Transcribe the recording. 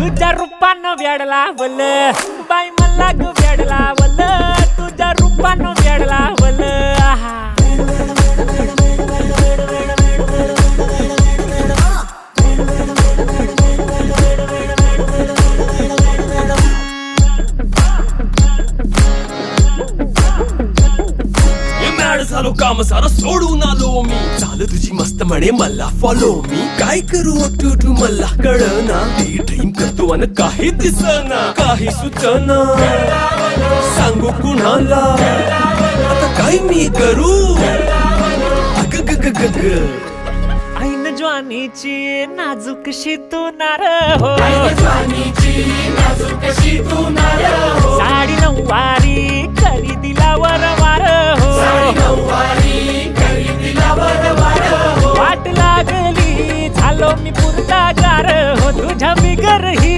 तुझ्या रूपानं वेड लावल बाई मला ग वेड लावल तुझ्या रूपानं वेड लावल झालो काम सारं सोडून आलो मी चाल तुझी मस्त म्हणे मला फॉलो मी काय करू टू मला कळना ती ड्रीम करतो अन काही दिसना काही सुचना सांगू कुणाला आता काय मी करू अग ग ग ग ग ऐन ज्वानीची नाजूकशी तू नार हो साडी नऊवारी करी दिला वरवार हो वाट लागली झालो मी पुरता गार हो तुझ्या बिगर ही